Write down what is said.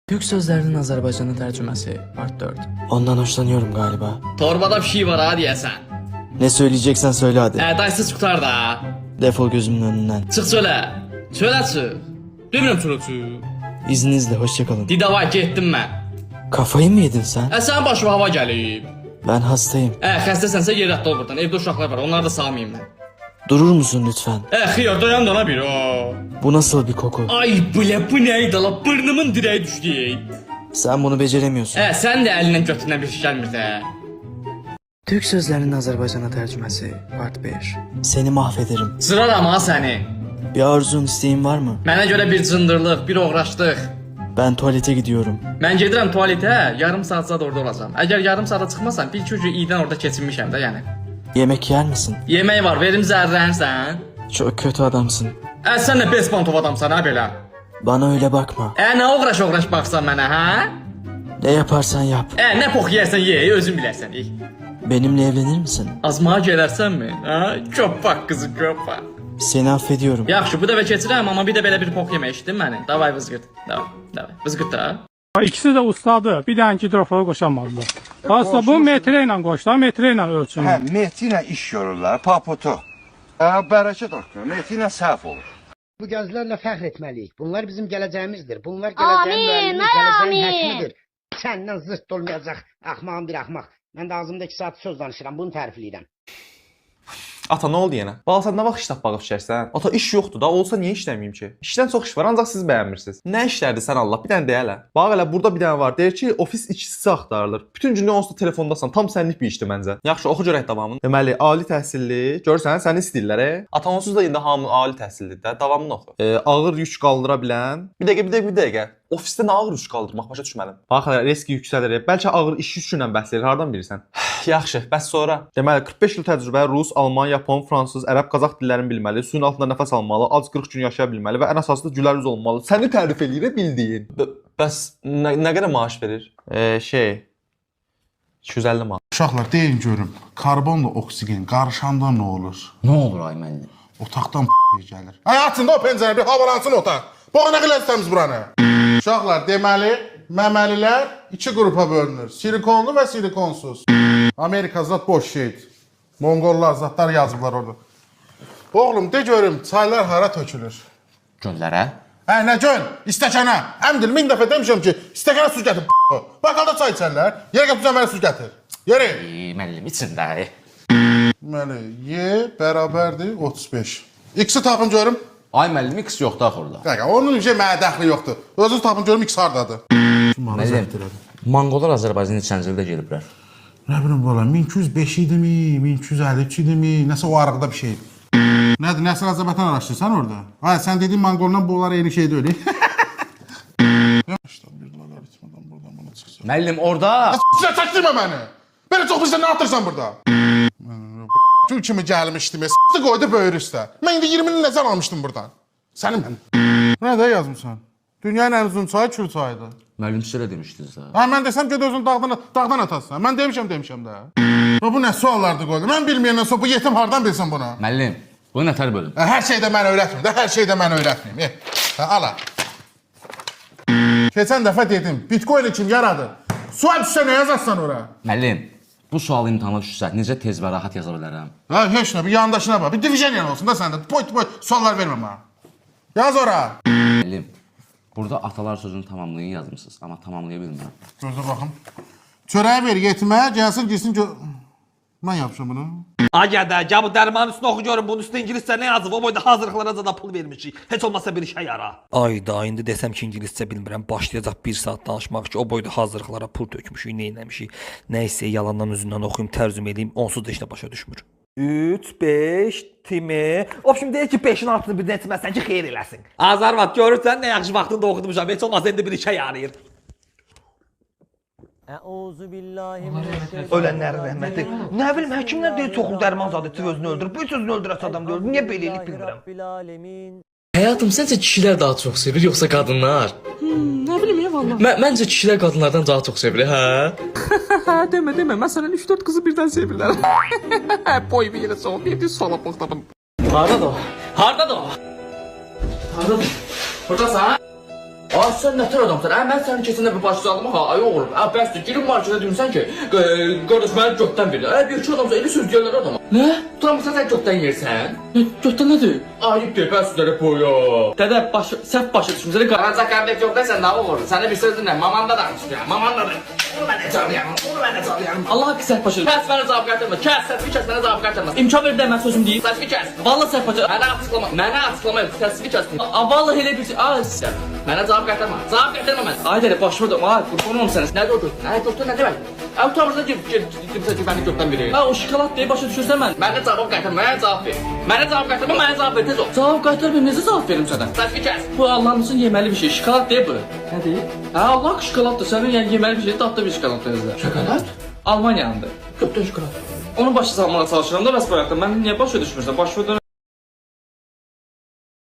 Türk sözlerinin Azerbaycan'a tercümesi Part 4. Ondan hoşlanıyorum galiba. Torbada bir şey var ha diyesen. Ne söyleyeceksen söyle hadi. Daysız kurtar da. Defol gözümün önünden. Çık söyle. Söyle çık. Demirəm söyle çık. İzninizle hoşçakalın. Didava getdim mən. Kafayı mı yedin sen? Sənin başıma hava gəlib. Ben hastayım. Xəstəsənsə yer yatdı ol buradan. Evdə uşaqlar var. Onları da salmayayım mən. Durur musun lütfen? Xiyar dayan da la bir o. Bu nasıl bir koku? Ay bu neydi la? Bırnımın direği düşdü. Sen bunu beceremiyorsun. Sən də əlindən götürünə bir şey gəlmir də. Türk sözlerinin Azerbaycan'a tercümesi Part 5. Seni mahvederim. Sıraram ha səni. Bir arzun isteğin var mı? Mənə görə bir cındırlıq, bir oğraşdıq. Ben tuvalete gidiyorum. Mən gedirəm tualetə, yarım saat zad orada olacağam. Əgər yarım saata çıxmasam, bir çocuğu iyiden orada keçinmişəm də yəni. Yemek yer misin? Yemək var, verim zərrənsən. Çok kötü adamsın. Sən də bespantov adamsan ha belə. Bana öyle bakma. Nə oğraş baxsan mənə, hə? Ne yaparsan yap. Nə pox yeyərsən ye, özün bilərsən. Benimle evlenir misin? Azmağa gələrsənmi? Hə? Köpək qızı, köpək. Seni affediyorum. Yaxşı, bu dəfə keçirəm, amma bir də belə bir pox yemək eşitdin məni. Davay vızqırt. Davay. Vızqırt da. İkisi de ustadı. Bir tane hidrofora koşamadılar. Aslında bu metreyle koştular, metreyle ölçülür. Hə, mehdi ilə iş görürlər, paputu. Bərəkət haqqı, mehdi ilə səhv olur. Bu gözlərlə fəxr etməliyik. Bunlar bizim gələcəyimizdir. Bunlar gələcəyin müəllimi, gələcəyin həkimidir. Səndən zırt olmayacaq axmağın bir axmaq. Mən də ağzımda 2 saat söz danışıram, bunu tərifləyirəm. Ata nə oldu yenə? Bala sən nə vaxt iş tapmağı fikirsən? Ata iş yoxdur da, olsa niyə işləməyim ki? İşdən çox iş var, ancaq siz bəyənmirsiniz. Nə işlərdir sən Allah? Bir dənə deyə hələ. Bax elə burada bir dənə var. Deyir ki, ofis işçisi axtarılır. Bütün gün onsuz da telefondasan. Tam sənlik bir işdir məncə. Yaxşı, oxu görək davamını. Deməli, ali təhsilli. Görsən, səni istəyirlər. Ata onsuz da indi hamı ali təhsillidir də. Davamını oxu. Ağır yük qaldıra bilən. Bir dəqiqə. Ofisdə nə ağır yük qaldırmaq başa düşmədim. Bax elə riski yüksəlir. Bəlkə ağır iş yükündən bəhs edir. Hardan bilirsən? Yaxşı, bəs sonra. Deməli 45 il təcrübə, rus, alman, yapon, fransız, ərəb, qazax dillərini bilməli, suyun altında nəfəs almalı, az 40 gün yaşaya bilməli və ən əsaslı gülər yüz olmalı. Səni tərif eləyir bildiyin. Bəs nə qədər maaş verir? 250 manat. Uşaqlar, deyin görüm, karbonla oksigen qarışanda nə olur? Nə olur ay müəllim? Otaqdan gəlir. Ay açın da o pəncərəni, bir havalansın otaq. Bax nə qədər istəmiz buranı. Uşaqlar, deməli, məməlilər 2 qrupa bölünür. Silikonlu və silikonsuz. Amerika zat boş şeydir. Monqollar zatlar yazıblar orada. Oğlum, de görüm, çaylar hara tökülür? Göllərə? Hə, nə göl? İstəkana. Əmdil, 1000 dəfə demişəm ki, istəkana su gətir. Bakalda çay içərlər. Yerə gətirsən mənə su gətir. Yeri. Müəllim, içində. Deməli, Y bərabərdir 35. X-i tapın görüm. Ay müəllim, X yoxdur axı orada. Qaqa, onun mənə dəxli yoxdur. Özünüz tapın görüm X hardadır. Müəllim, Monqollar Azərbaycan içəncildə geliblər. Nə bilim bala, 1205 idimi, 1253 idimi, nəsə o arıqda bir şeydir. Nədir, nəsil Azərbaycan araşdırsan orada? Ay, sən dediyin Monqoldan bunlar eyni şey deyil. Müəllim, orada... Sən çəkdirmə məni. Belə çox bizdə nə atırsan burada? Gül kimi gəlmişdim, s**tı qoydu böyür üstə. Mən indi 20-ni nəzər almışdım buradan. Sənin mən. Nədə yazmışsan? Dünyanın ən uzun çayı Kür çayıdır. Müəllim, siz elə demişdiniz ha. Ha, mən desəm ki, özün dağdan atasın. Mən demişəm də. Bu nə suallardı qoydu? Mən bilməyəndən sonra bu yetim hardan bilsin bunu? Müəllim, bunu nətər bölün? Hər şeydə mən öyrətmir də, hər şeydə mən öyrətməyim. Ala. Keçən dəfə dedim, Bitcoin-i kim yaradı? Sual düşsə nə yazarsan ora? Müəllim, bu sual imtahana düşsə, necə tez və rahat yaza bilərəm? Ha, heç nə, bir yandaşına bax. Bir division olsun da səndə. Boy, suallar vermə mənə. Yaz ora. Müəllim, burada atalar sözünü tamamlayın yazmışsınız, amma tamamlaya bilmirəm. Gözlə baxım. Çörəyi ver yetimə, gəlsin girsin mən yapmışam bunu. Ay gədə, gəl bu dərmanın üstünə oxu görün, bunun üstündə ingiliscə nə yazıb, o boyda hazırlıqlara da pul vermişik. Heç olmasa bir işə yara. Ayda, indi desəm ki, ingiliscə bilmirəm, başlayacaq 1 saat danışmaq ki, o boyda hazırlıqlara pul tökmüşük, nə eləmişik. Nəysə, yalandan üzündən oxuyum, tərcümə edeyim, onsuz da işlə başa düşmür. 3, 5, timi. Opşum deyir ki, 5-in altını birdən etməsən ki, xeyir eləsin. Azarvat, görürsən nə yaxşı vaxtında oxudumuşam, heç olmasa indi bir işə yarayır. Ölənlərin rəhməti. Nə bilim, həkimlər deyir çoxlu dərman zadı özünü öldürür. Bu sözünü öldürəsə adam deyir. Niyə belə eləyib bilmirəm. Həyatım, səncə kişilər daha çox sevir, yoxsa qadınlar? Nə bilim ya valla. Məncə kişilər qadınlardan daha çox sevir, hə? Demə. Məsələn 3-4 qızı birdən sevirlər. Boy bir yerə soğuk. Bir suala baxdadım. Hardadır o? Hardadır o? Hardadır? Buradasan? Ay sən nətər adamsan? Mən sənin keçəndə bir başçılığıma ay oğlum. Bəsdir, girin markete deyirsən ki, qardaş məni götdən verir. Bir iki adamsa elə söz deyirlər adama. Nə? Tutamırsan sən götdən yersən? Götdən nədir? Ayıbdır, bəsdirlərə boya. Dədə, səhv başa düşmüsən. Qaranca qardaş yoxda sən nə olur? Sənə bir söz dinlə, mamanda danışıram, mamanda da. Onu mənə cavablayam. Allah ki səhv başa düşmüsən. Kəs mənə cavab qaytarma, kəs mənə cavab qaytarma. İmkan ver də mən sözüm deyim. Səsvi kəs. Vallahi səhv başa. Mənə açıqlama yox, səsvi kəs. Vallahi elə bir şey. Mənə cavab qaytarma. Cavab qaytarma mən. Ay dədə, başvurdum. Ay, qurban olum sənə. Nədir o götür? Götür nə demək? Utanmırsan ki, məni götdən verir. O şokolad deyə başa düşürsən mən. Mənə cavab qaytarma, mənə cavab ver. Mənə cavab qaytarma, mənə cavab ver, tez ol. Cavab qaytarmayım, necə cavab verim sənə? Səsvi kəs. Bu Allah'ın yeməli bir şey. Şokolad deyə bu. Nədir? Allah şokoladdır. Sənin yəni yeməli bir şey, dadlı bir şokoladdır özlə. Şokolad? Almaniyandır. Götdən şokolad. Onu başa salmağa çalışıram da bəs bayaqdan. Mən niyə başa düşmürsən? Başvurdum.